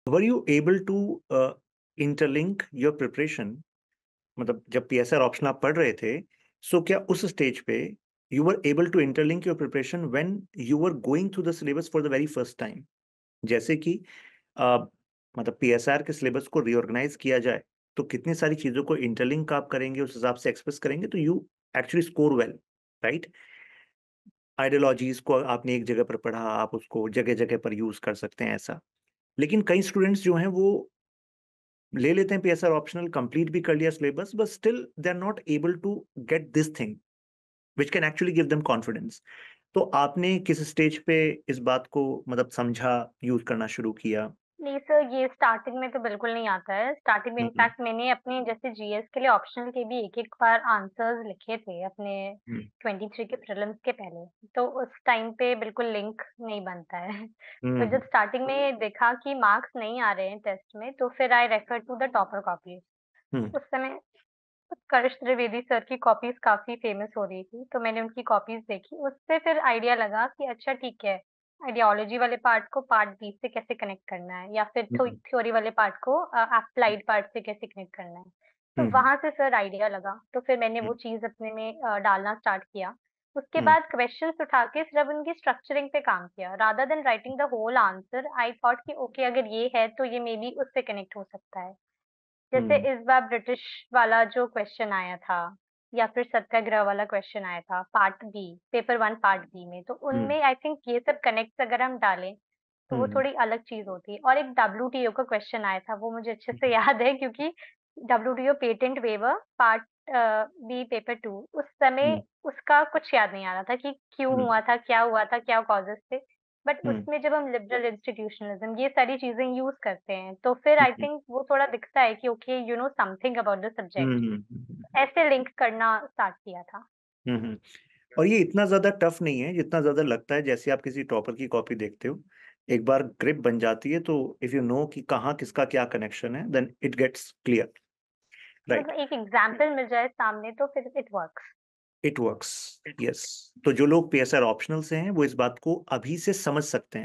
Were you able to interlink your preparation, मतलब जब PSR option आप पढ़ रहे थे, सो क्या उस स्टेज पे you were able to interlink your preparation when you were going through the syllabus for the very first time? जैसे कि अ, मतलब पीएसआर के सिलेबस को रीऑर्गेनाइज किया जाए, तो कितनी सारी चीजों को इंटरलिंक आप करेंगे, उस हिसाब से एक्सप्रेस करेंगे, तो you actually score well, right? Ideologies को आपने एक जगह पर पढ़ा, आप उसको जगह जगह पर यूज कर सकते हैं, ऐसा। लेकिन कई स्टूडेंट्स जो हैं वो ले लेते हैं पीएसआर ऑप्शनल, कंप्लीट भी कर लिया syllabus, but still they are not able to get this thing which can actually give them confidence. तो आपने किस स्टेज पे इस बात को मतलब समझा, यूज करना शुरू किया? नहीं सर, ये स्टार्टिंग में तो बिल्कुल नहीं आता है। स्टार्टिंग में हम्म। इनफैक्ट मैंने अपने जैसे जीएस के लिए ऑप्शनल के भी एक-एक बार आंसर्स लिखे थे अपने हम्म। 23 के प्रीलिम्स के पहले। तो उस टाइम पे बिल्कुल लिंक नहीं बनता है। तो हम्म। जब स्टार्टिंग में देखा कि मार्क्स नहीं आ रहे हैं टेस्ट में, तो फिर I refer to the topper copies. Hmm. उस समय कर्ष त्रिवेदी सर की कॉपीज़ काफ़ी फ़ेमस हो रही थी, तो मैंने उनकी कॉपीज़ देखी, उससे फिर आइडिया लगा कि अच्छा ठीक है, आइडियोलॉजी वाले पार्ट को पार्ट बी से कैसे कनेक्ट करना है या फिर हम्म। थ्योरी वाले पार्ट को एप्लाइड पार्ट से कैसे कनेक्ट करना है। तो हम्म। वहाँ से सर आइडिया लगा, तो फिर मैंने हम्म। वो चीज़ अपने में डालना स्टार्ट किया। उसके हम्म। बाद क्वेश्चन्स उठा के सिर्फ उनकी स्ट्रक्चरिंग पे काम किया, rather than writing the whole answer I thought कि ओके अगर ये है, तो ये मेबी उससे कनेक्ट हो सकता है। जैसे हम्म। इस बार ब्रिटिश वाला जो क्वेश्चन आया था या फिर सत्याग्रह वाला क्वेश्चन आया था part B, paper 1 part B में, तो हम्म। उनमें आई थिंक ये सब कनेक्ट्स अगर हम डालें, तो वो हम्म। थोड़ी अलग चीज़ होती है। और एक डब्ल्यूटीओ का क्वेश्चन आया था, वो मुझे अच्छे से याद है क्योंकि WTO patent waiver part B paper 2 उस समय हम्म। उसका कुछ याद नहीं आ रहा था कि क्यों हम्म। हुआ था, क्या कॉजेज़ थे। बट हम्म। उसमें जब हम लिबरल इंस्टीट्यूशनलिज़्म ये सारी चीज़ें यूज़ करते हैं, तो फिर आई हम्म। थिंक वो थोड़ा दिखता है कि okay you know something about the hmm. Subject. Hmm. ऐसे लिंक करना स्टार्ट किया था। हम्म। और ये इतना ज्यादा टफ नहीं है जितना ज्यादा लगता है। जैसे आप किसी टॉपर की कॉपी देखते हो, एक बार ग्रिप बन जाती है, तो इफ यू नो कि कहाँ किसका क्या कनेक्शन है, देन इट गेट्स क्लियर, मतलब राइट? एक एग्ज़ाम्पल मिल जाए सामने तो फिर it works. It works. Yes. तो जो लोग पीएसआर ऑप्शनल से हैं, वो इस बात को अभी से समझ सकते हैं।